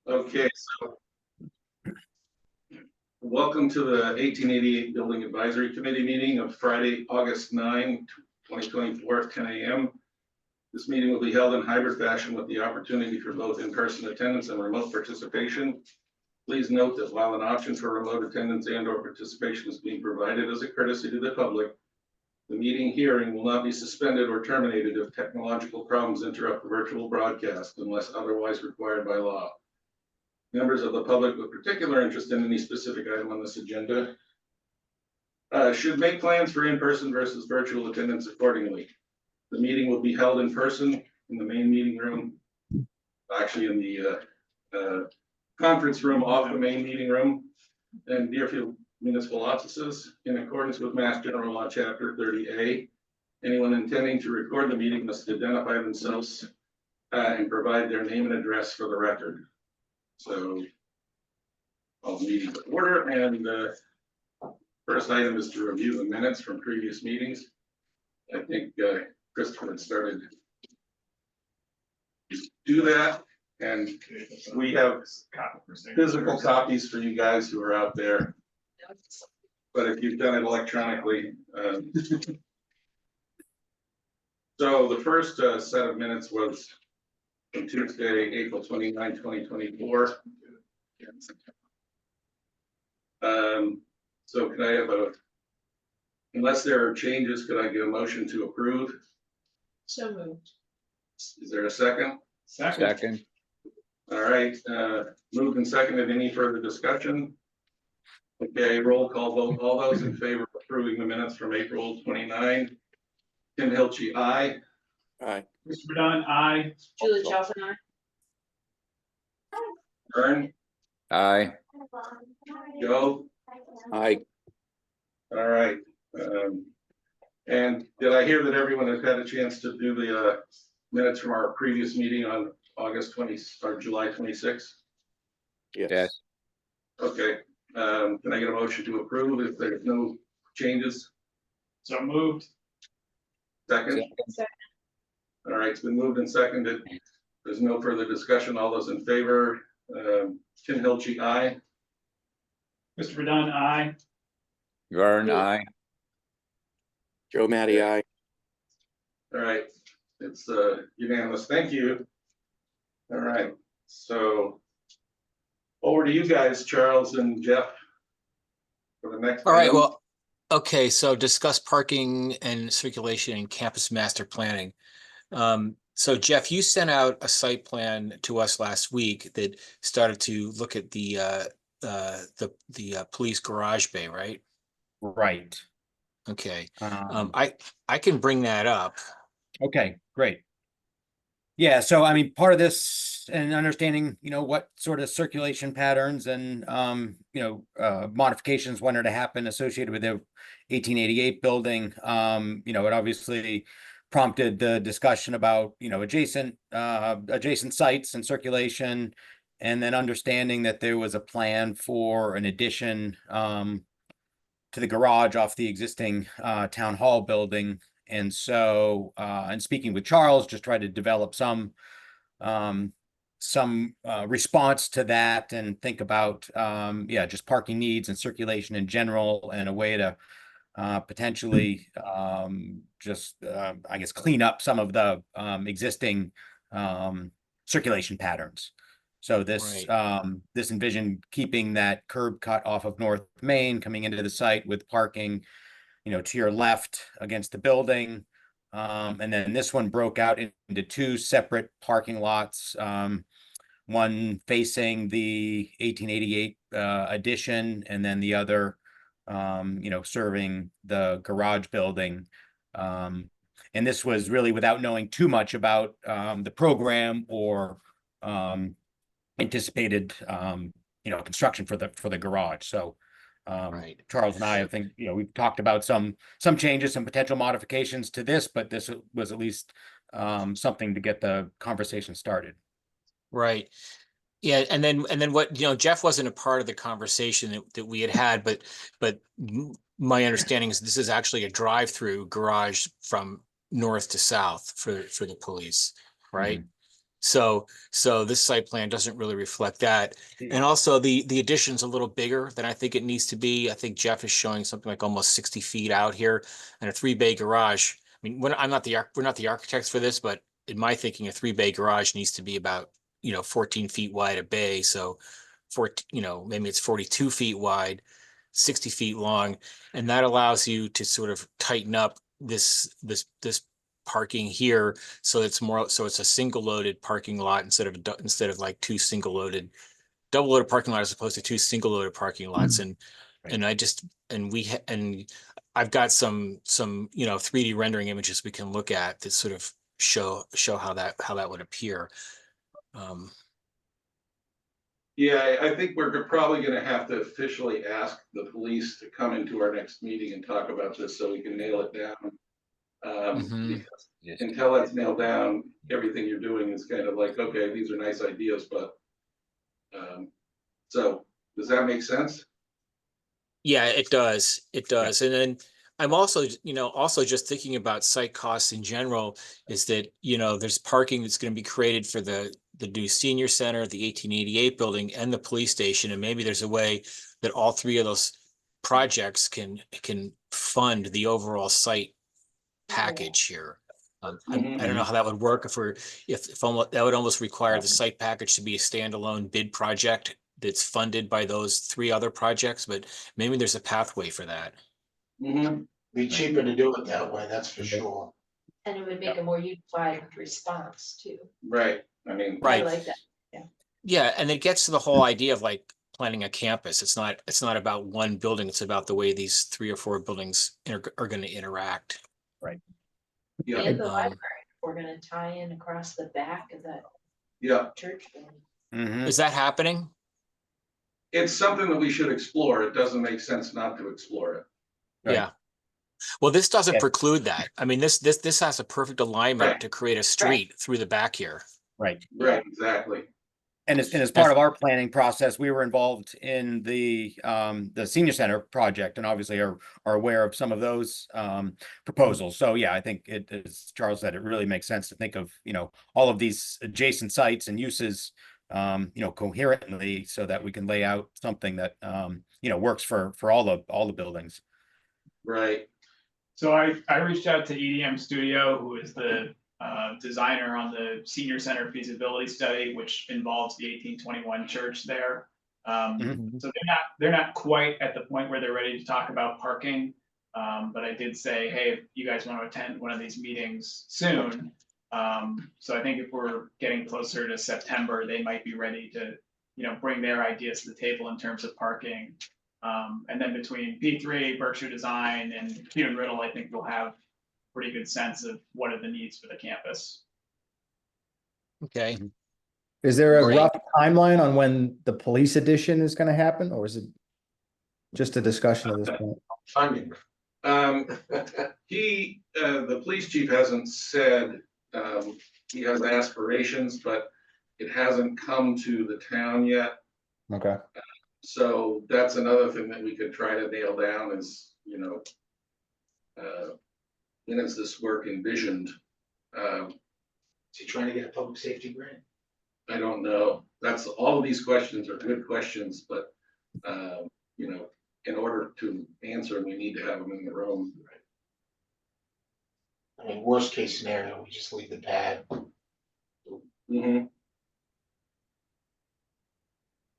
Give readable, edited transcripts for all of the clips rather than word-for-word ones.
Okay, so welcome to the 1888 Building Advisory Committee meeting of Friday, August 9, 2024 at 10 a.m. This meeting will be held in hybrid fashion with the opportunity for both in-person attendance and remote participation. Please note that while an option for remote attendance and/or participation is being provided as a courtesy to the public, the meeting hearing will not be suspended or terminated if technological problems interrupt the virtual broadcast unless otherwise required by law. Members of the public with particular interest in any specific item on this agenda should make plans for in-person versus virtual attendance accordingly. The meeting will be held in person in the main meeting room, actually in the conference room off the main meeting room and Deerfield Municipal Offices in accordance with Mass General Law Chapter 30A. Anyone intending to record the meeting must identify themselves and provide their name and address for the record. So all the meetings in order, and the first item is to review the minutes from previous meetings. I think Christopher had started to do that, and we have physical copies for you guys who are out there. But if you've done it electronically, so the first set of minutes was from Tuesday, April 29, 2024. So could I have unless there are changes, could I get a motion to approve? So moved. Is there a second? Second. All right, moved and seconded. Any further discussion? Okay, roll call vote. All those in favor of approving the minutes from April 29. Tim Hilchey, aye. Aye. Christopher Dunn, aye. Julie Chalfin, aye. Vern, Aye. Joe. Aye. All right. And did I hear that everyone has had a chance to do the minutes from our previous meeting on August 20 or July 26th? Yes. Okay. Can I get a motion to approve if there's no changes? So moved. Second? Second. All right, it's been moved and seconded. There's no further discussion. All those in favor, Tim Hilchey, aye. Christopher Dunn, aye. Vern, aye. Joe Matty, aye. All right, it's unanimous. Thank you. All right, so over to you guys, Charles and Jeff, for the next. All right, item. well, okay, so discuss parking and circulation and campus master planning. So Jeff, you sent out a site plan to us last week that started to look at the police garage bay, right? Right. Okay, I can bring that up. Okay, great. Yeah, so I mean, part of this and understanding, what sort of circulation patterns and, modifications wanted to happen associated with the 1888 building, it obviously prompted the discussion about, adjacent sites and circulation, and then understanding that there was a plan for an addition to the garage off the existing town hall building. And so, and speaking with Charles, just try to develop some response to that and think about, just parking needs and circulation in general, and a way to potentially I guess, clean up some of the existing circulation patterns. So this this envisioned keeping that curb cut off of North Main coming into the site with parking, to your left against the building. And then this one broke out into two separate parking lots, one facing the 1888 addition, and then the other, serving the garage building. And this was really without knowing too much about the program or anticipated, construction for the garage. So Charles and I think, we've talked about some changes, some potential modifications to this, but this was at least something to get the conversation started. Right. Yeah, and then what, Jeff wasn't a part of the conversation that we had, but my understanding is this is actually a drive-through garage from north to south for the police, right? Mm-hmm. So this site plan doesn't really reflect that. And also the addition's a little bigger than I think it needs to be. I think Jeff is showing something like almost 60 feet out here, and a 3-bay garage. I mean, we're not the architects for this, but in my thinking, a 3-bay garage needs to be about, 14 feet wide a bay. So maybe it's 42 feet wide, 60 feet long. And that allows you to sort of tighten up this parking here. So it's a single loaded parking lot instead of like two single loaded, double loaded parking lot as opposed to two single loaded parking lots. And I've got some 3D rendering images we can look at that sort of show how that would appear. Yeah, I think we're probably gonna have to officially ask the police to come into our next meeting and talk about this so we can nail it down. Because Yes. until it's nailed down, everything you're doing is kind of like, okay, these are nice ideas, but. So, does that make sense? Yeah, it does. It does. And then I'm also just thinking about site costs in general is that, there's parking that's going to be created for the new senior center, the 1888 building, and the police station. And maybe there's a way that all three of those projects can fund the overall site package here. I don't know how that would work if that would almost require the site package to be a standalone bid project that's funded by those three other projects, but maybe there's a pathway for that. Be cheaper to do it that way, that's for sure. And it would make a more unified response too. Right, I mean. Right. I like that. Yeah, and it gets to the whole idea of like planning a campus. It's not about one building, it's about the way these 3 or 4 buildings are going to interact. Yeah, And the library, we're gonna tie in across the back of that yeah, church building. Mhm. Is that happening? it's something that we should explore. It doesn't make sense not to explore it. Right. Yeah. Well, this doesn't Yeah. preclude that. I mean, this has a perfect alignment Right. to create a street through the back here. Right. Right, exactly. And as part of our planning process, we were involved in the senior center project and obviously are aware of some of those proposals. So yeah, I think as Charles said, it really makes sense to think of, all of these adjacent sites and uses, coherently so that we can lay out something that, works for all the buildings. Right, So I reached out to EDM Studio, who is the designer on the senior center feasibility study, which involves the 1821 church there. So they're not quite at the point where they're ready to talk about parking. But I did say, hey, if you guys want to attend one of these meetings soon. So I think if we're getting closer to September, they might be ready to, bring their ideas to the table in terms of parking. And then between P3, Berkshire Design, and Hugh and Riddle, I think we'll have pretty good sense of what are the needs for the campus. Okay. Is there a Great. rough timeline on when the police edition is gonna happen, or is it just a discussion at this point? Funding. the police chief hasn't said, he has aspirations, but it hasn't come to the town yet. Okay, So that's another thing that we could try to nail down is, when is this work envisioned? Is he trying to get a public safety grant? I don't know. All of these questions are good questions, but, in order to answer them, we need to have them in the room. I mean, worst case scenario, we just leave the pad.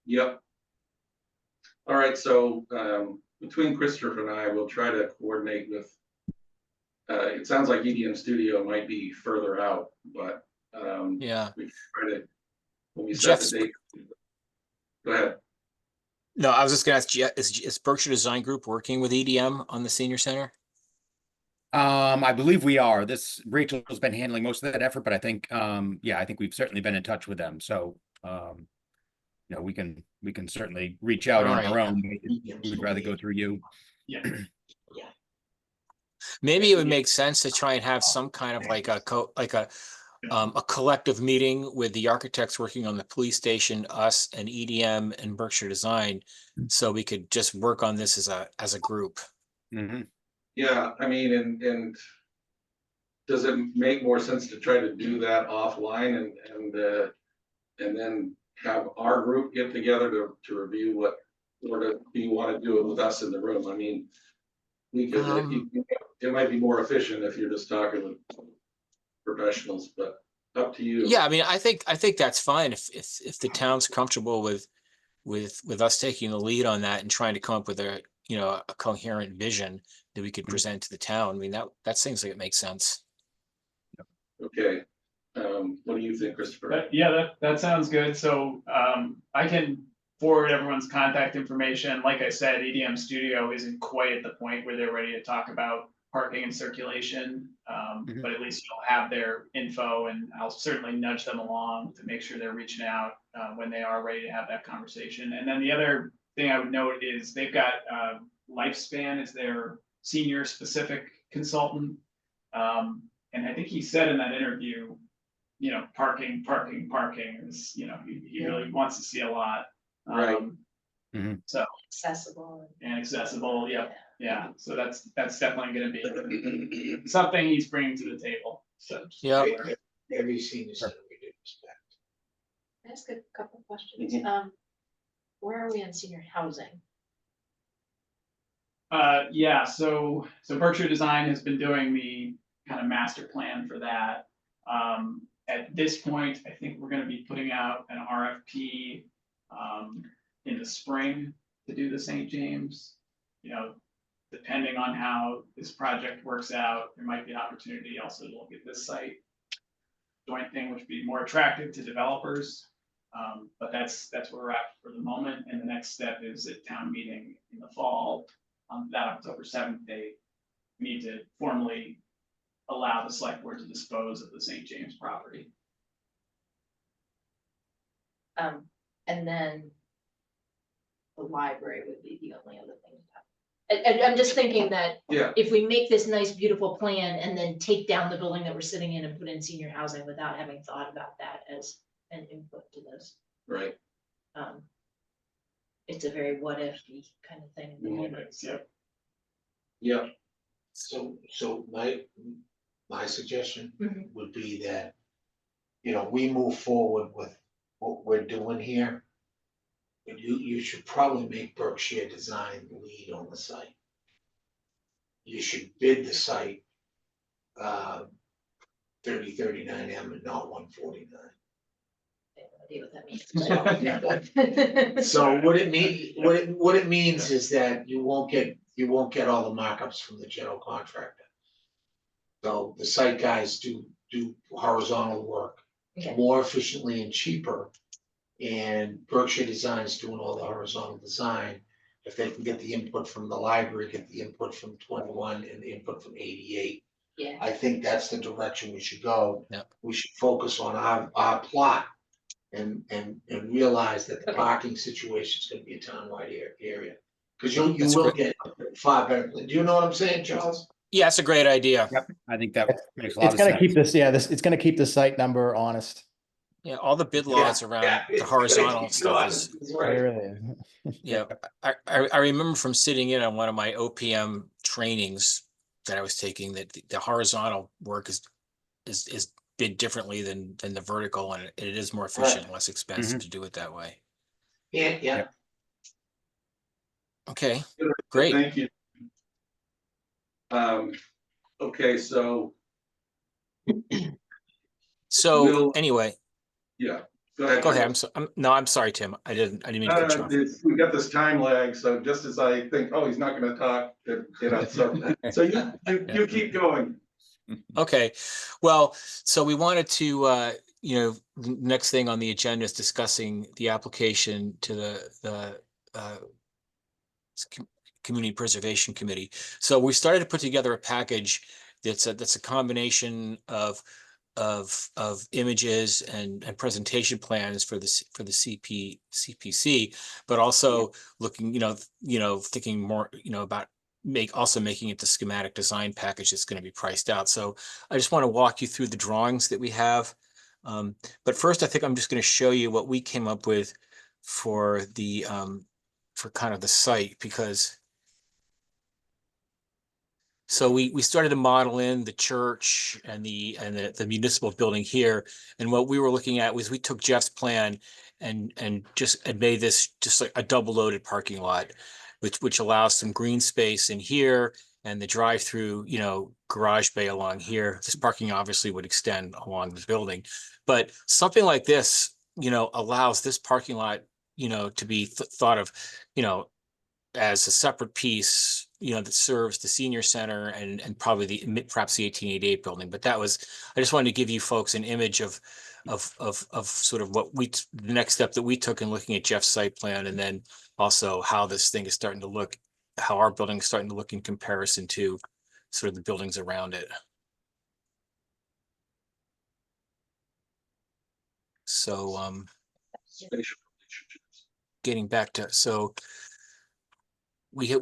Yep. All right, so between Christopher and I, we'll try to coordinate with, it sounds like EDM Studio might be further out, but Yeah. we try to, when we set Jeff's- the date. Go ahead. No, I was just gonna ask, is Berkshire Design Group working with EDM on the senior center? I believe we are. Rachel's been handling most of that effort, but I think, I think we've certainly been in touch with them. So, we can certainly reach out on our own. We'd rather go through you. Yeah. Maybe it would make sense to try and have some kind of like a collective meeting with the architects working on the police station, us and EDM and Berkshire Design, so we could just work on this as a group. Mhm. Yeah, I mean, and does it make more sense to try to do that offline and then have our group get together to review what, or do you want to do it with us in the room? I mean, we could, it might be more efficient if you're just talking with professionals, but up to you. Yeah, I mean, I think that's fine if the town's comfortable with us taking the lead on that and trying to come up with a, you know, a coherent vision that we could present to the town. I mean, that seems like it makes sense. Okay. What do you think, Christopher? Yeah, that sounds good. So I can forward everyone's contact information. Like I said, EDM Studio isn't quite at the point where they're ready to talk about parking and circulation, but at least you'll have their info, and I'll certainly nudge them along to make sure they're reaching out when they are ready to have that conversation. And then the other thing I would note is they've got Lifespan as their senior specific consultant. And I think he said in that interview, you know, parking is, you know, he really wants to see a lot. Right. So Accessible. and accessible, yeah. So that's definitely going to be something he's bringing to the table. So Yeah. Every senior center we do respect. Can I ask a couple of questions? Mhm. Where are we on senior housing? yeah, so Berkshire Design has been doing the kind of master plan for that. At this point, I think we're going to be putting out an RFP in the spring to do the St. James. You know, depending on how this project works out, there might be an opportunity also to look at this site joint thing, which would be more attractive to developers. But that's where we're at for the moment. And the next step is at town meeting in the fall, on that October 7th date. We need to formally allow the select board to dispose of the St. James property. And then the library would be the only other thing. And I'm just thinking that Yeah. if we make this nice, beautiful plan and then take down the building that we're sitting in and put in senior housing without having thought about that as an input to this, Right. it's a very what if kind of thing. at the moment. Yep. Yeah. So my suggestion Mhm. would be that, you know, we move forward with what we're doing here. And you should probably make Berkshire Design lead on the site. You should bid the site 3039M and not 149. I have no idea what that means. So what it means is that you won't get all the markups from the general contractor. So the site guys do horizontal work Okay. more efficiently and cheaper. And Berkshire Design is doing all the horizontal design. If they can get the input from the library, get the input from 21 and the input from 88. Yeah. I think that's the direction we should go. Yep. We should focus on our plot and realize that the Okay. parking situation is gonna be a townwide area. Cause you That's will great. get far better. Do you know what I'm saying, Charles? Yeah, it's a great idea. Yep, I think that makes a lot It's of gonna sense. keep this, yeah, it's gonna keep the site number honest. Yeah, all the bid laws around the horizontal stuff is, yeah. I remember from sitting in on one of my OPM trainings that I was taking that the horizontal work is bid differently than the vertical, and it is more efficient, and less expensive to do it that way. Yeah. Okay, great. Thank you. Okay, so So We'll- anyway, yeah, go ahead. go ahead. I'm sorry, Tim. I didn't mean to cut you off. We got this time lag, so just as I think, oh, he's not gonna talk, so you keep going. Okay, well, so we wanted to, next thing on the agenda is discussing the application to the Community Preservation Committee. So we started to put together a package that's a combination of images and presentation plans for the CPC, but also looking, thinking more, about making it the schematic design package that's going to be priced out. So I just want to walk you through the drawings that we have. But first, I think I'm just going to show you what we came up with for for kind of the site, because So we started to model in the church and the municipal building here. And what we were looking at was we took Jeff's plan and made this just like a double loaded parking lot, which allows some green space in here and the drive-through, garage bay along here. This parking obviously would extend along the building, but something like this, allows this parking lot, to be thought of, as a separate piece, that serves the senior center and probably perhaps the 1888 building. But I just wanted to give you folks an image of sort of the next step that we took in looking at Jeff's site plan, and then also how this thing is starting to look, how our building is starting to look in comparison to sort of the buildings around it. So, Spatial relationships. getting back to, so we have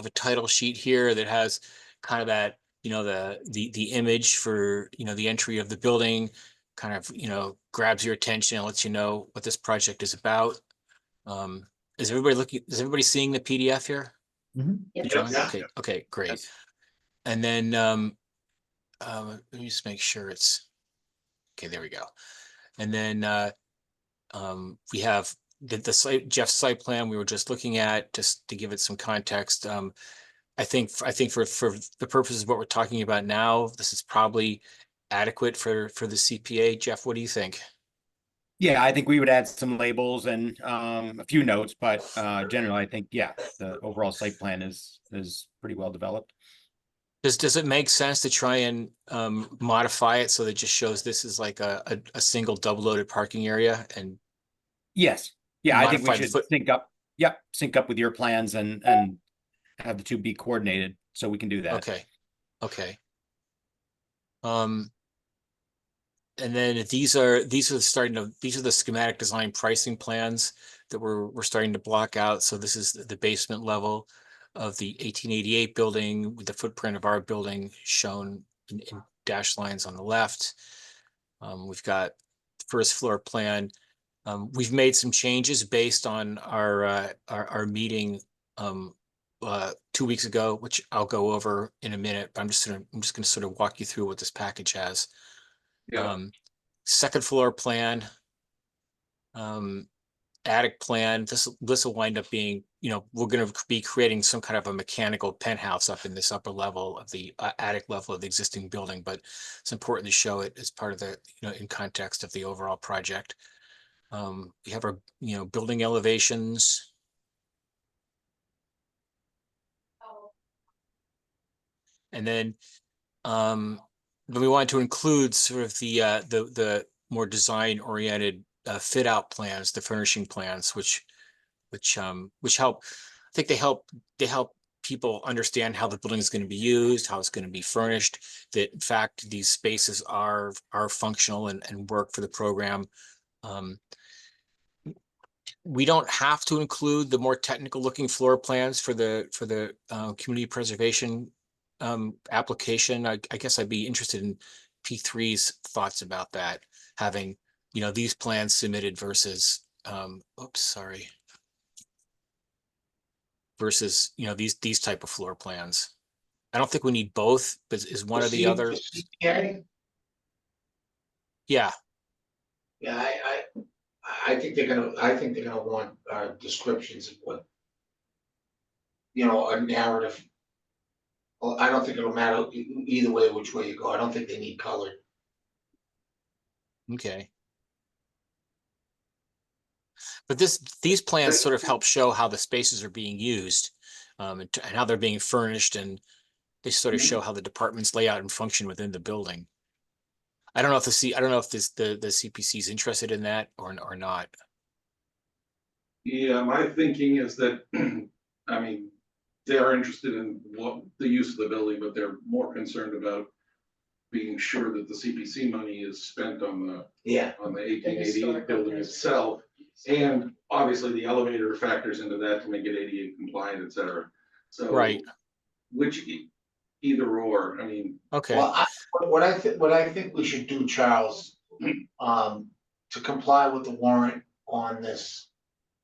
a title sheet here that has kind of that, the image for, the entry of the building, kind of, grabs your attention and lets you know what this project is about. Is everybody seeing the PDF here? Yep. John? Yeah. Okay, great. Yes. And then, let me just make sure it's, okay, there we go. And then, we have the site, Jeff's site plan we were just looking at, just to give it some context. I think for the purposes of what we're talking about now, this is probably adequate for the CPA. Jeff, what do you think? Yeah, I think we would add some labels and a few notes, but generally, I think, yeah, the overall site plan is pretty well developed. Does it make sense to try and modify it so that it just shows this is like a single double loaded parking area? And Yes, yeah, I think we Modify the should foot- sync up. Yep, sync up with your plans and have the two be coordinated, so we can do that. Okay. And then these are the schematic design pricing plans that we're starting to block out. So this is the basement level of the 1888 building with the footprint of our building shown in dashed lines on the left. We've got the first floor plan. We've made some changes based on our meeting 2 weeks ago, which I'll go over in a minute, but I'm just gonna sort of walk you through what this package has. Yeah. Second floor plan, attic plan. This will wind up being, we're going to be creating some kind of a mechanical penthouse up in this upper level of the attic level of the existing building, but it's important to show it as part of the, in context of the overall project. We have our, building elevations. And then, we wanted to include sort of the more design oriented fit out plans, the furnishing plans, which help. I think they help people understand how the building is going to be used, how it's going to be furnished. That in fact these spaces are functional and work for the program. We don't have to include the more technical looking floor plans for the community preservation application. I guess I'd be interested in P3's thoughts about that, having, these plans submitted versus, versus, these type of floor plans. I don't think we need both, but is one or the other. CPA? Yeah, Yeah, I think they're gonna want descriptions of what, a narrative. Well, I don't think it'll matter either way which way you go. I don't think they need color. okay. But these plans sort of help show how the spaces are being used, and how they're being furnished, and they sort of show how the departments lay out and function within the building. I don't know if the CPC is interested in that or not. Yeah, my thinking is that, I mean, they're interested in what the use of the building, but they're more concerned about being sure that the CPC money is spent on the Yeah. 1888 building itself. And obviously the elevator factors into that to make it ADA compliant, et cetera. So. Right. Which either or, I mean. Okay. Well, what I think we should do, Charles, to comply with the warrant on this,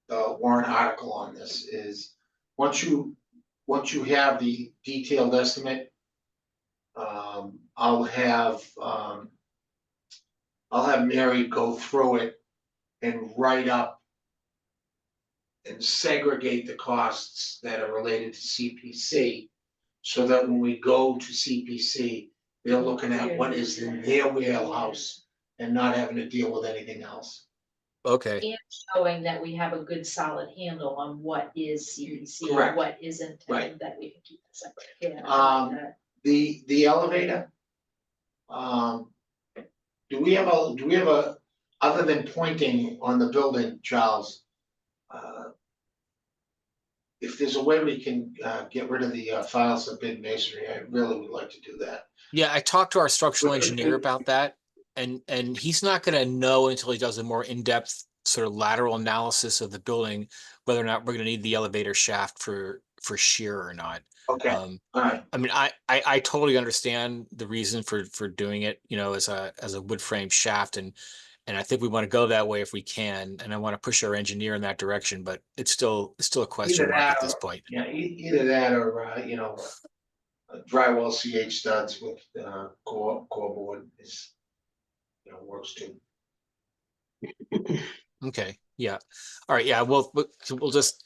the warrant article on this is, once you once you have the detailed estimate, I'll have Mary go through it and write up and segregate the costs that are related to CPC, so that when we go to CPC, they're looking at what is in their wheelhouse and not having to deal with anything else. Okay, And showing that we have a good solid handle on what is CPC and Correct. what isn't, Right. and that we can keep it separate. Yeah, I like that. The elevator, do we have a, other than pointing on the building, Charles? If there's a way we can, get rid of the, files of bid masonry, I really would like to do that. yeah, I talked to our structural engineer about that, and he's not gonna know until he does a more in-depth sort of lateral analysis of the building, whether or not we're gonna need the elevator shaft for shear or not. Okay, all right, I mean, I totally understand the reason for doing it, you know, as a wood frame shaft, and I think we want to go that way if we can, and I want to push our engineer in that direction, but it's still a question Either mark at that this or- point. yeah, either that or, drywall CH studs with, core board is, works too. Okay, yeah, all right, yeah, we'll just,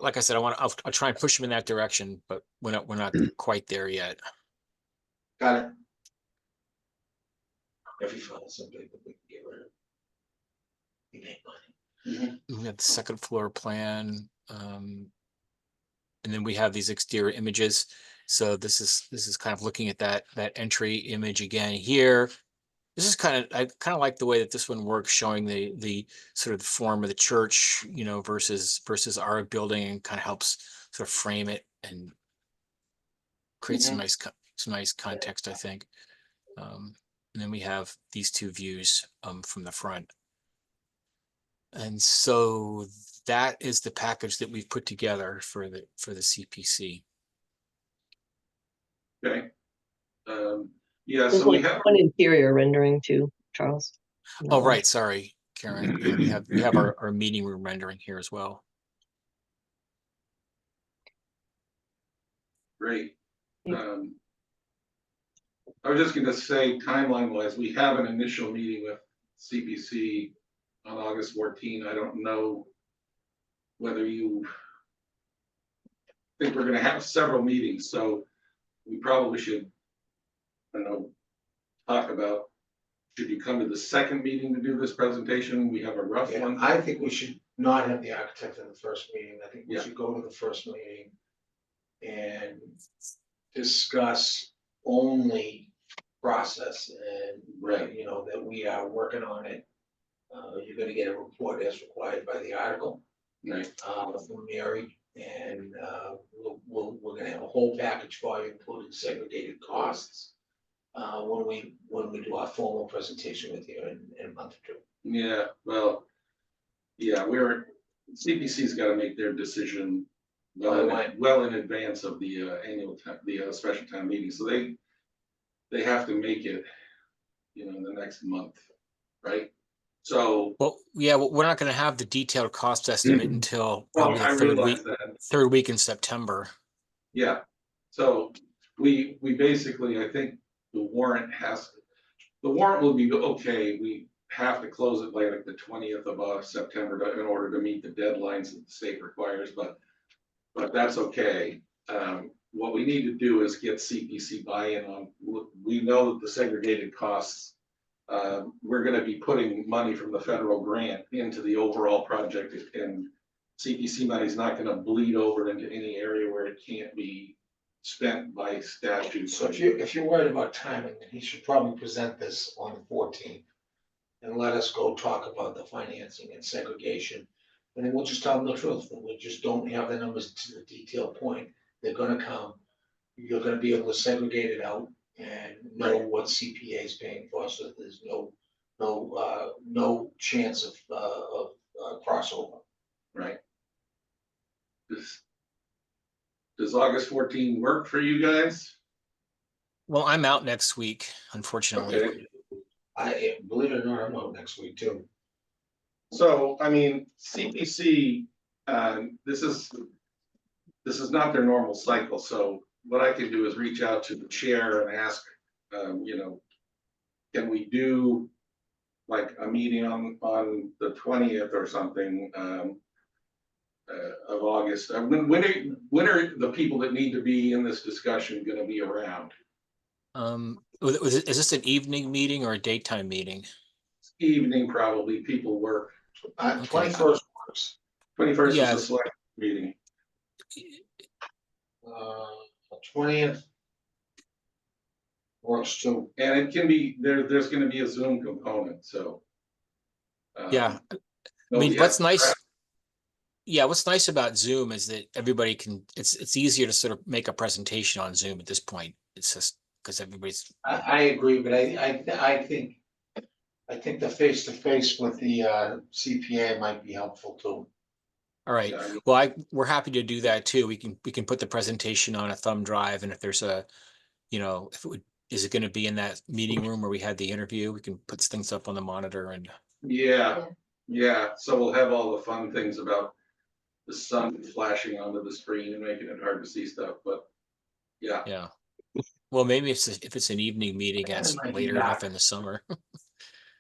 like I said, I'll try and push him in that direction, but we're not quite there yet. Got it. If you find something that we can get rid of. We make money. We have the second floor plan, and then we have these exterior images. So this is kind of looking at that entry image again here. This is I kind of like the way that this one works, showing the sort of the form of the church, you know, versus our building, and kind of helps sort of frame it and create some nice context, I think. And then we have these two views from the front. And so that is the package that we've put together for the CPC. Okay. Yeah, There's so we like have, one interior rendering too, Charles. Oh, right, sorry, Karen. Yeah, we have our meeting room rendering here as well. great. Yeah. I was just gonna say, timeline wise, we have an initial meeting with CPC on August 14. I don't know whether you think we're gonna have several meetings, so we probably should, I don't know, talk about, should you come to the second meeting to do this presentation? We have a rough Yeah, one. I think we should not have the architect in the first meeting. I think we Yeah. should go to the first meeting and discuss only process and, Right. that we are working on it. You're gonna get a report as required by the article, Right. from Mary, and, we're gonna have a whole package for you, including segregated costs. When we do our formal presentation with you in a month or two. Yeah, well, yeah, CPC's gotta make their decision well in advance of the special town meeting, so they have to make it, in the next month, right? So, Well, yeah, we're not going to have the detailed cost estimate until probably I the realize that, third week in September. yeah, so we basically, I think the warrant will be okay, we have to close it by like the 20th of September in order to meet the deadlines that the state requires, but that's okay. What we need to do is get CPC buy-in on, we know that the segregated costs, we're gonna be putting money from the federal grant into the overall project, and CPC money is not gonna bleed over into any area where it can't be spent by statute. So if you're worried about timing, then he should probably present this on the 14th. And let us go talk about the financing and segregation. And then we'll just tell them the truth, that we just don't have the numbers to the detailed point. They're gonna come, you're gonna be able to segregate it out and know what CPA is paying for, so that there's no chance of crossover. Right. Does August 14 work for you guys? Well, I'm out next week, unfortunately. Okay. Believe it or not, I'm out next week too. So, I mean, CPC, this is this is not their normal cycle, so what I can do is reach out to the chair and ask, can we do like a meeting on the 20th or something, of August? When are the people that need to be in this discussion gonna be around? Is this an evening meeting or a daytime meeting? Evening, probably, people work. 21st works. 21st Yeah. is a select meeting. 20th works too. And it can be, there's gonna be a Zoom component, so. Yeah, I nobody mean, has to prep. yeah, what's nice about Zoom is that everybody can, it's easier to sort of make a presentation on Zoom at this point. It's just because everybody's, I agree, but I think the face-to-face with the CPA might be helpful too. all right. Yeah, I mean, Well, we're happy to do that too. We can put the presentation on a thumb drive, and if there's a, if it would, is it going to be in that meeting room where we had the interview? We can put things up on the monitor and. yeah, so we'll have all the fun things about the sun flashing onto the screen and making it hard to see stuff, but yeah. Yeah. Well, maybe if it's an evening meeting, it's It might be later dark. enough in the summer.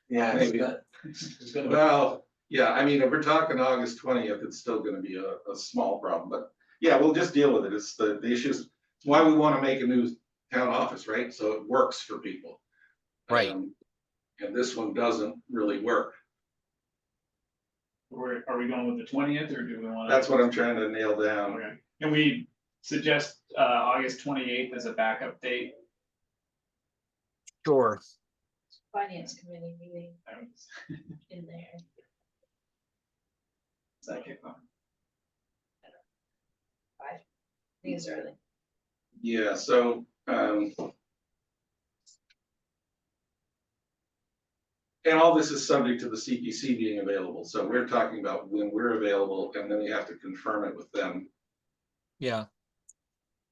Yeah, Maybe. it's gonna be. Well, yeah, I mean, if we're talking August 20th, it's still gonna be a small problem, but yeah, we'll just deal with it. It's the issues. It's why we want to make a new town office, right? So it works for people. Right. And this one doesn't really work. Are we going with the 20th or do we want to? That's what I'm trying to nail down. Okay. Can we suggest August 28th as a backup date? Sure. Finance committee meeting in there. Second. I think it's early. Yeah, so, and all this is subject to the CPC being available. So we're talking about when we're available, and then we have to confirm it with them. Yeah.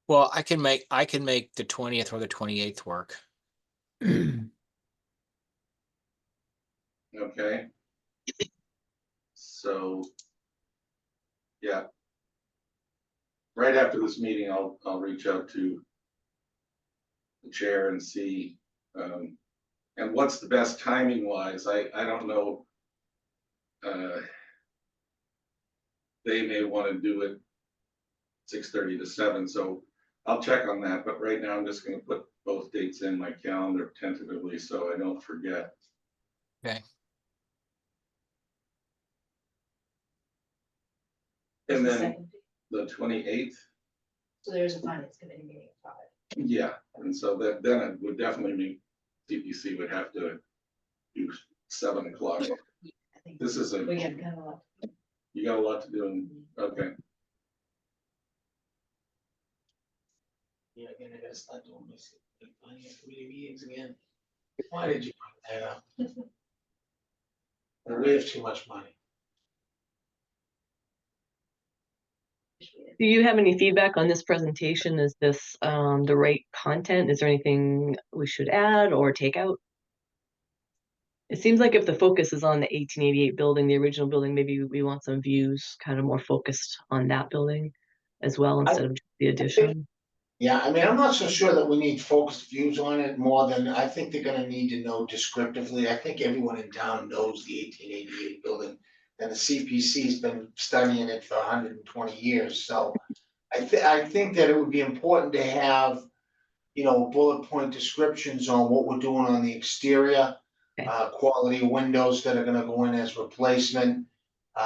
Well, I can make the 20th or the 28th work. Okay. So, yeah. Right after this meeting, I'll reach out to the chair and see, and what's the best timing wise. I don't know. They may want to do it 6:30 to 7, so I'll check on that. But right now, I'm just going to put both dates in my calendar tentatively so I don't forget. Okay. And The then second. the 28th. So there's a finance committee meeting at 5. Yeah, and so that then it would definitely mean CPC would have to do 7 o'clock. I think This is we have kind of a lot. you got a lot to do, and okay. Yeah, again, I gotta start doing this, the finance committee meetings again. Why did you bring that up? We have too much money. Do you have any feedback on this presentation? Is this the right content? Is there anything we should add or take out? It seems like if the focus is on the 1888 building, the original building, maybe we want some views kind of more focused on that building as well instead of the addition. Yeah, I mean, I'm not so sure that we need focused views on it more than, I think they're gonna need to know descriptively. I think everyone in town knows the 1888 building. And the CPC's been studying it for 120 years, so I think that it would be important to have, bullet point descriptions on what we're doing on the exterior. Okay. Quality of windows that are gonna go in as replacement.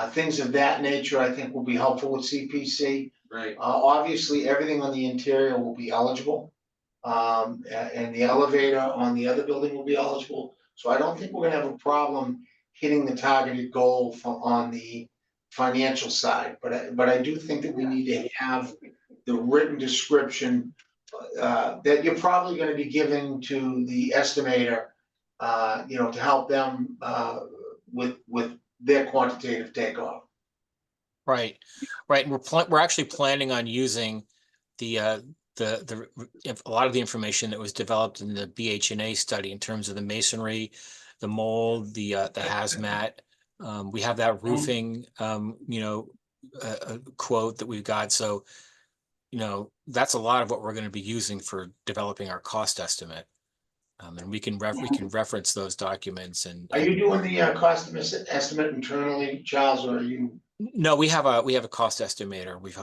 Things of that nature, I think will be helpful with CPC. Right. Obviously, everything on the interior will be eligible. And the elevator on the other building will be eligible. So I don't think we're gonna have a problem hitting the targeted goal on the financial side. But I do think that we need to have the written description that you're probably gonna be giving to the estimator, to help them with their quantitative takeoff. Right. And we're actually planning on using a lot of the information that was developed in the BHNA study in terms of the masonry, the mold, the hazmat. We have that roofing, quote that we've got. So that's a lot of what we're going to be using for developing our cost estimate. And we can reference those documents Are you doing the cost estimate internally, Charles, or are you? No, we have a cost estimator. We've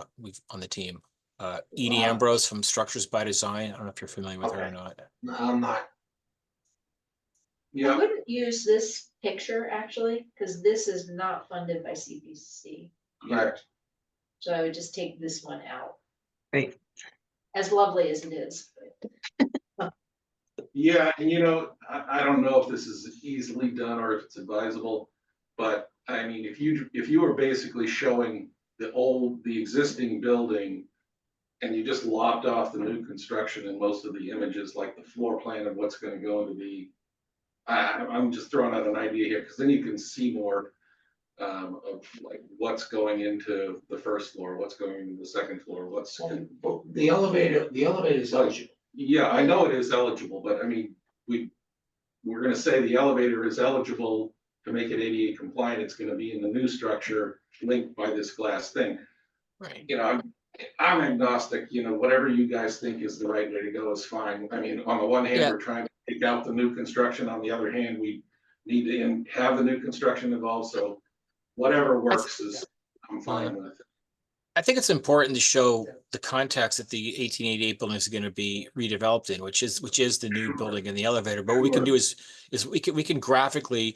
on the team. Edie Ambrose from Structures by Design. I don't know if you're familiar with her or not. No, I'm not. I Yeah, wouldn't use this picture actually, because this is not funded by CPC. correct. So I would just take this one out, Right. as lovely as it is. Yeah, and I don't know if this is easily done or if it's advisable, but I mean, if you were basically showing the existing building and you just lopped off the new construction in most of the images, like the floor plan of what's gonna go into I'm just throwing out an idea here, because then you can see more of like what's going into the first floor, what's going into the second floor, what's. But the elevator is eligible. Yeah, I know it is eligible, but I mean, we're gonna say the elevator is eligible to make it ADA compliant. It's gonna be in the new structure linked by this glass thing. Right. I'm agnostic, whatever you guys think is the right way to go is fine. I mean, on the one hand, Yeah. we're trying to take out the new construction. On the other hand, we need to have the new construction involved, so whatever works I'm fine with. I think it's important to show the context that the 1888 building is going to be redeveloped in, which is the new building and the elevator. But what we can do is we can graphically,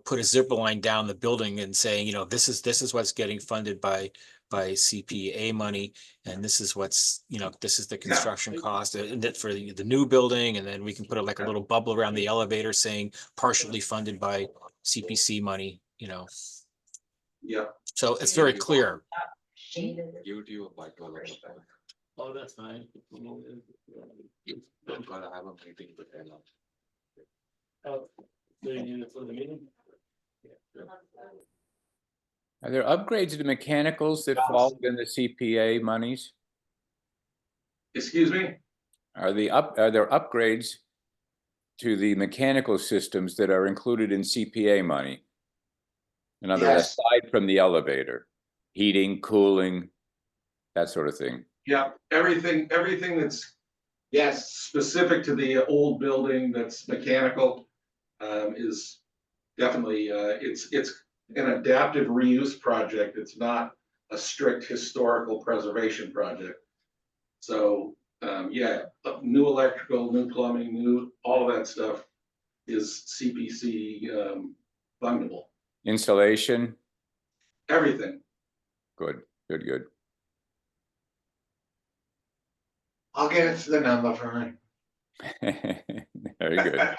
put a zipper line down the building and saying, this is what's getting funded by CPA money, and this is what's, this is the construction cost and that for the new building, and then we can put like a little bubble around the elevator saying partially funded by CPC money, Yeah. So it's very clear. Shaded. Oh, that's fine. Are there upgrades to mechanicals that fall within the CPA monies? Excuse me? Are there upgrades to the mechanical systems that are included in CPA money? In other words, aside from the elevator, heating, cooling, that sort of thing. Yeah, everything that's specific to the old building that's mechanical is definitely it's an adaptive reuse project. It's not a strict historical preservation project. So new electrical, new plumbing, new all of that stuff is CPC fundable. Installation? Everything. Good. I'll get it to the number for me. Very good.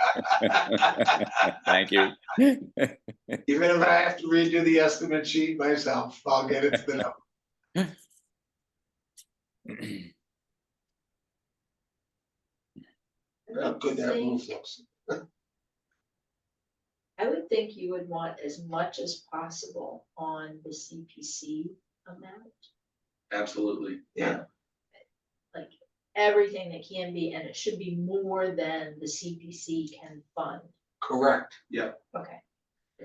Thank you. Even if I have to redo the estimate sheet myself, I'll get it to the number. How good that roof looks. I would think you would want as much as possible on the CPC amount, Absolutely. Yeah. like everything that can be, and it should be more than the CPC can fund. Correct. Yeah. Okay.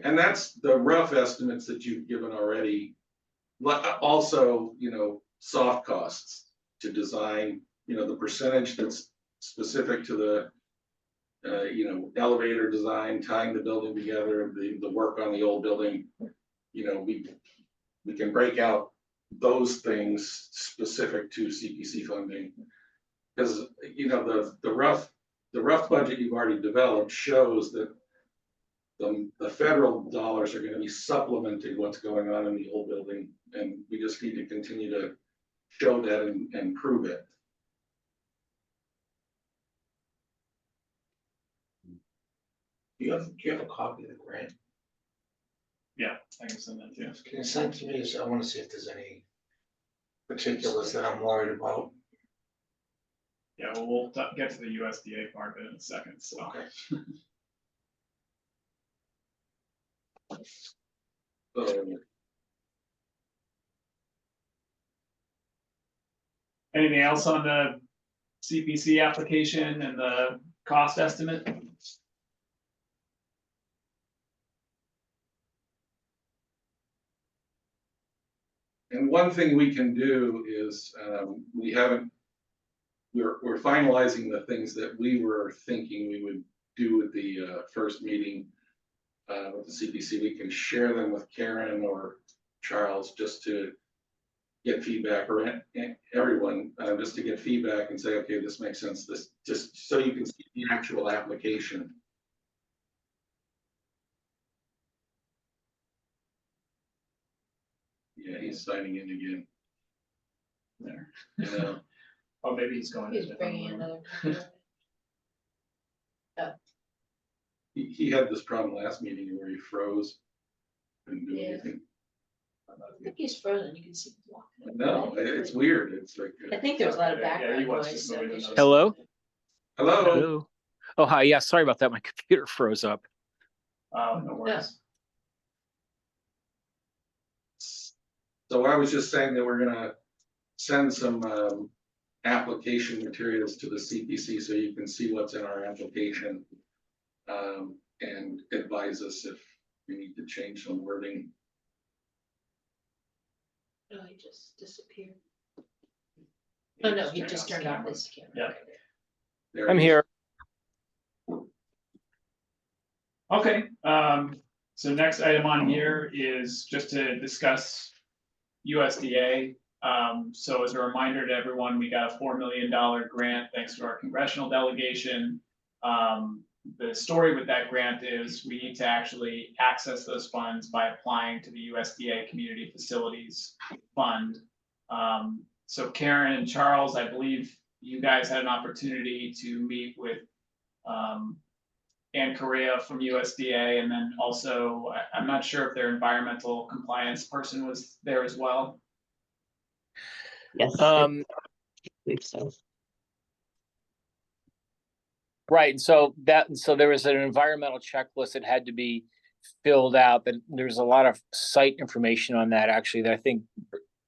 And that's the rough estimates that you've given already. Also, soft costs to design, the percentage that's specific to the elevator design, tying the building together, the work on the old building, we can break out those things specific to CPC funding. Because, the rough budget you've already developed shows that the federal dollars are gonna be supplementing what's going on in the old building, and we just need to continue to show that and prove it. Do you have a copy of the grant? Yeah, I can send that to you. Can you send it to me? I want to see if there's any particulars that I'm worried about. Yeah, well, we'll get to the USDA part of it in a second, so. Okay. Anything else on the CPC application and the cost estimate? And one thing we can do is, we're finalizing the things that we were thinking we would do at the first meeting with the CPC. We can share them with Karen or Charles just to get feedback, or everyone, just to get feedback and say, okay, this makes sense. This, just so you can see the actual application. Yeah, he's signing in again. There. Yeah. Oh, maybe he's going. to He's a different bringing room. another. computer. He had this problem last meeting where he froze. Couldn't do Yeah. anything. I think he's frozen, you can see him walking. No, it's weird. It's like. I think there's a lot of Yeah, he background wants to noise. move so it we another- should- Hello? Hello. Hello. Oh, hi. Yeah, sorry about that. My computer froze up. Oh, no worries. So I was just saying that we're gonna send some application materials to the CPC so you can see what's in our application. And advise us if we need to change some wording. Oh, he just disappeared. Oh, no, he just turned off his camera. Yeah. There I'm it is. here. Okay, so next item on here is just to discuss USDA. So as a reminder to everyone, we got a $4 million grant thanks to our congressional delegation. The story with that grant is we need to actually access those funds by applying to the USDA Community Facilities Fund. So Karen and Charles, I believe you guys had an opportunity to meet with Ann Correa from USDA, and then also, I'm not sure if their environmental compliance person was there as well. Yes, I Um, believe so. right. And so there was an environmental checklist that had to be filled out, but there's a lot of site information on that actually that I think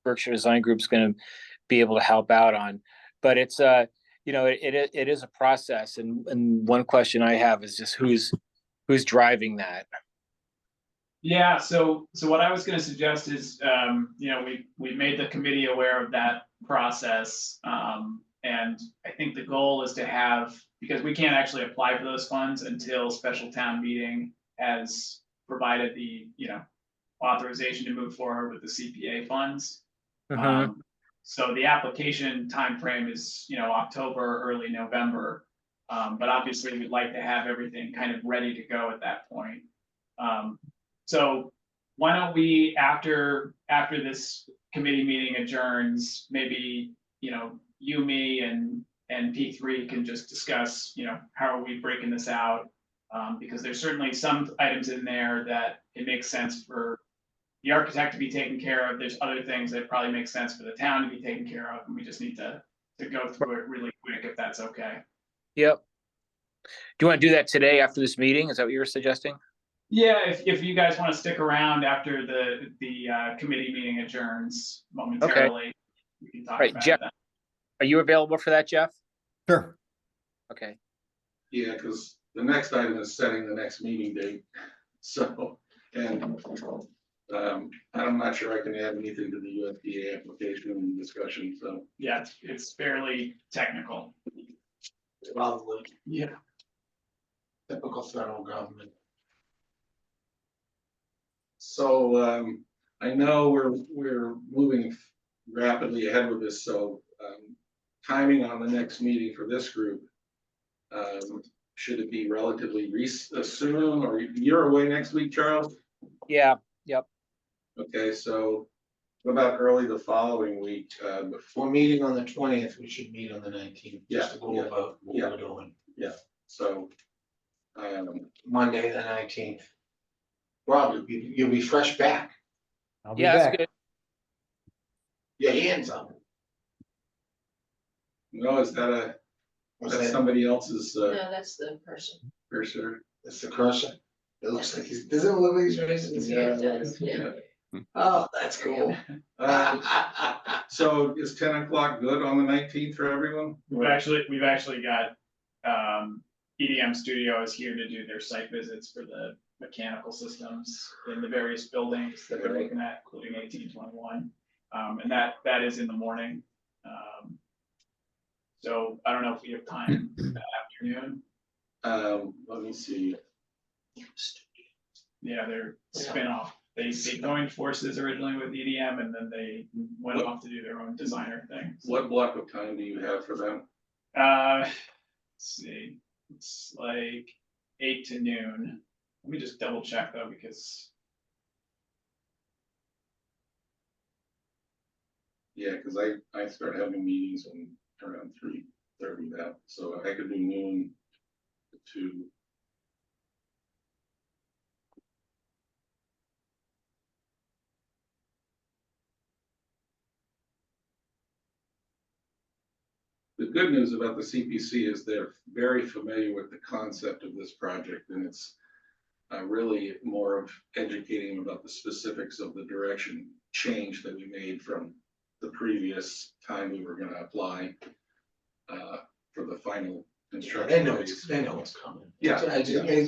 Berkshire Design Group's going to be able to help out on. But it's it is a process, and one question I have is just who's driving that. Yeah, so what I was gonna suggest is, we made the committee aware of that process. And I think the goal is to have, because we can't actually apply for those funds until special town meeting has provided the, authorization to move forward with the CPA funds. So the application timeframe is, October, early November. But obviously we'd like to have everything kind of ready to go at that point. So why don't we, after this committee meeting adjourns, maybe, you, me, and P3 can just discuss, how are we breaking this out? Because there's certainly some items in there that it makes sense for the architect to be taken care of. There's other things that probably make sense for the town to be taken care of, and we just need to go through it really quick, if that's okay. Yep. Do you want to do that today after this meeting? Is that what you were suggesting? Yeah, if you guys want to stick around after the committee meeting adjourns momentarily, we can talk Right, about Jeff. that. Are you available for that, Jeff? Sure. Okay. Yeah, because the next item is setting the next meeting date. So, and I'm not sure I can add anything to the USDA application and discussion, so. Yeah, it's fairly technical. Probably Yeah. typical federal government. So I know we're moving rapidly ahead with this, so timing on the next meeting for this group, should it be relatively soon, or you're away next week, Charles? Yeah. Yep. Okay, so what about early the following week? We're meeting on the 20th, we should meet on the 19th, just to go Yeah, over what yeah. we're doing. So Monday, the 19th. Rob, you'll be fresh back. I'll be Yeah, that's back. good. Your hands up. no, is that What's that's that? somebody else's No, that's the person. cursor? That's the cursor. It looks like he's, doesn't it look like he's raising his Yeah, hand? it does, yeah. Oh, that's cool. So is 10 o'clock good on the 19th for everyone? We've actually got EDM Studio is here to do their site visits for the mechanical systems in the various buildings that they're looking at, including 1821. And that is in the morning. So I don't know if we have time that afternoon. Let me see. Yeah, they're spin-off. They joined forces originally with EDM, and then they went off to do their own designer thing. What block of time do you have for them? Let's see, it's like 8 to noon. Let me just double check though, because Yeah, because I start having meetings when around 3:30 now, so I could do noon to. The good news about the CPC is they're very familiar with the concept of this project, and it's really more of educating them about the specifics of the direction change that we made from the previous time we were going to apply for the final construction. They know it's coming. Yeah.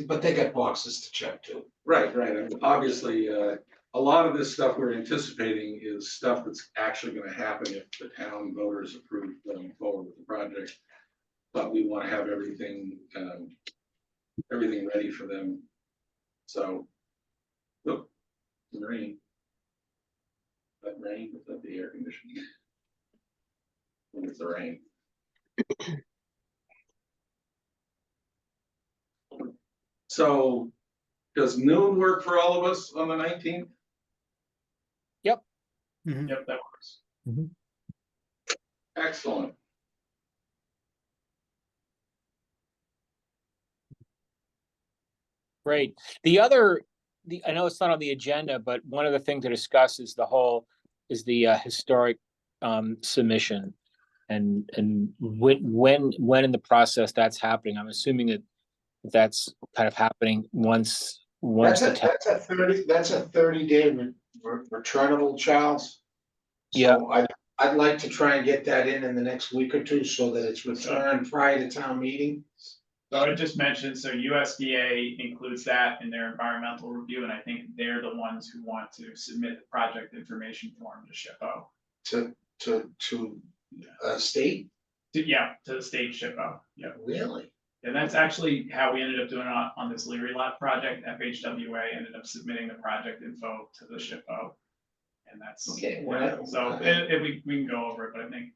But they got boxes to check too. Right. And obviously, a lot of this stuff we're anticipating is stuff that's actually going to happen if the town voters approve going forward with the project. But we want to have everything ready for them. So, look, rain. That rain, is that the air conditioning? I think it's the rain. So, does noon work for all of us on the 19th? yep, that works. Excellent. Great. I know it's not on the agenda, but one of the things to discuss is the historic submission. And when in the process that's happening. I'm assuming that that's kind of happening once That's the town. a 30-day returnable, Charles. Yeah. So I'd like to try and get that in the next week or two so that it's returned prior to town meeting. So I just mentioned, so USDA includes that in their environmental review, and I think they're the ones who want to submit the project information form to SHPO. To state? To the state SHPO, yeah. Really? And that's actually how we ended up doing it on this Leary Lot project. FHWA ended up submitting the project info to the SHPO. And that's, Okay, so we can go over it, but I think,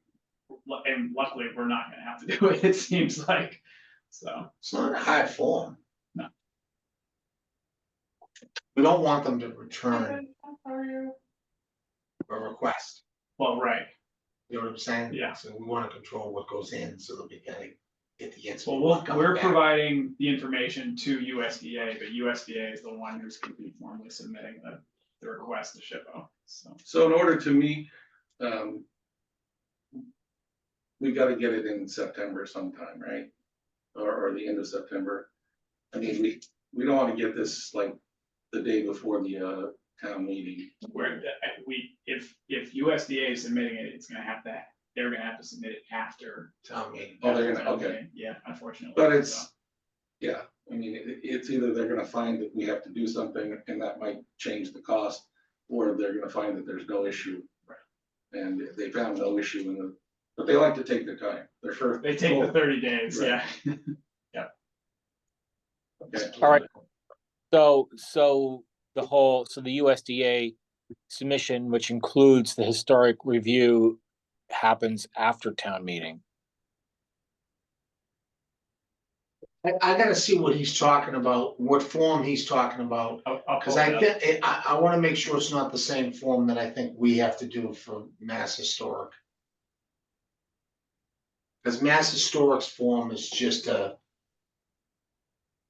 and luckily we're not gonna have to do it, it seems like, so. It's not a high form. No. We don't want them to return a request. Well, right. You know what I'm saying? Yeah. So we want to control what goes in so that we can get the answer. Well, we're providing the information to USDA, but USDA is the one who's going to be formally submitting the request to SHPO. So in order to meet, we got to get it in September sometime, right? Or the end of September. I mean, we don't want to get this like the day before the town meeting. Where if USDA is submitting it, they're gonna have to submit it after town meeting. Oh, they're gonna, okay. Yeah, unfortunately. But yeah, I mean, it's either they're gonna find that we have to do something and that might change the cost, or they're gonna find that there's no issue. Right. And if they found no issue but they like to take their time. They take the 30 days, right. Yeah. Yeah. Okay. All right. So the USDA submission, which includes the historic review, happens after town meeting. I gotta see what he's talking about, what form he's talking about. Cause I wanna make sure it's not the same form that I think we have to do for Mass Historic. Cause Mass Historic's form is just a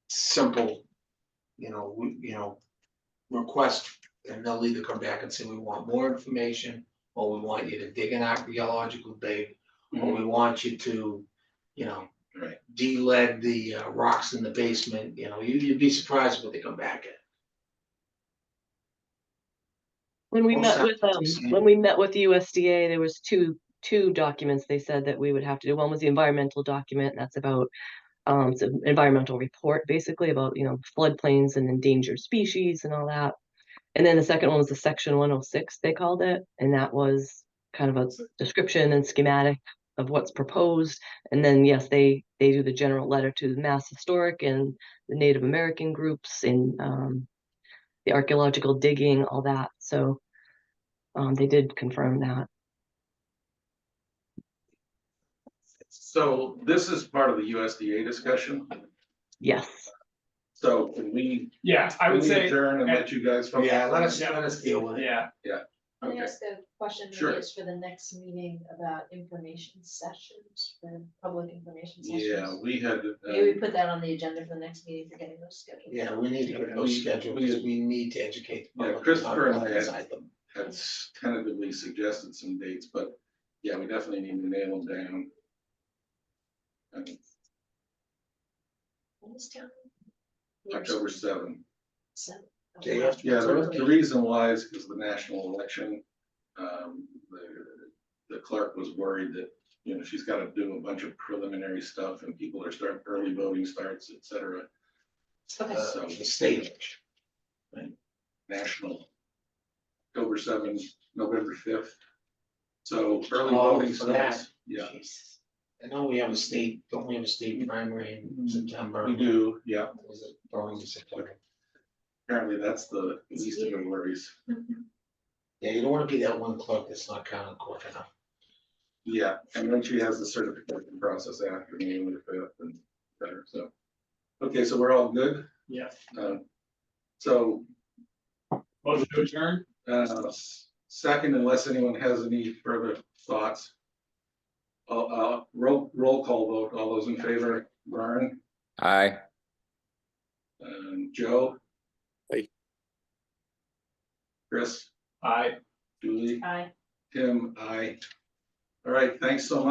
simple, request, and they'll either come back and say, we want more information, or we want you to dig an archaeological dig, or we want you to, right. de-lead the rocks in the basement, you'd be surprised what they come back at. When we Most met with times it's- when we met with the USDA, there was two documents they said that we would have to do. One was the environmental document, and that's about it's an environmental report basically about floodplains and endangered species and all that. And then the second one was the section 106, they called it, and that was kind of a description and schematic of what's proposed. And then, yes, they do the general letter to the Mass Historic and the Native American groups and the archaeological digging, all that. So they did confirm that. So this is part of the USDA discussion. Yes. So can we? Yeah, I would can we say, adjourn and let you guys. focus Yeah, on let it? us deal with it. yeah, Can I Okay. ask a question, Sure. maybe it's for the next meeting about information sessions, for public information sessions? Yeah, we had. Maybe we put that on the agenda for the next meeting for getting those scheduled. Yeah, we need to get those scheduled, because we need to educate the Yeah, public. Christopher and I Decide them. had tentatively suggested some dates, but yeah, we definitely need to nail them down. And When is town? October 7th. Seven. Day after Yeah, October. the reason why is because the national election, the clerk was worried that, you know, she's got to do a bunch of preliminary stuff and people are starting, early voting starts, et cetera. Okay. So The state. national, October 7th, November 5th. So early Oh, voting for that. starts, yeah, Jesus. I know we have a state, don't we have a state primary in September? we do, yeah. Was it going to September? Apparently that's the least of the worries. Yeah, you don't wanna be that one clerk that's not counting quick enough. Yeah, and then she has the certification process after November 5th and better, so. Okay, so we're all good? yeah. So, Motion to adjourn? second, unless anyone has any further thoughts. Roll call vote, all those in favor, Vern, Aye. Joe? Aye. Chris, Aye. Julie, Aye. Tim, aye. All right, thanks so much.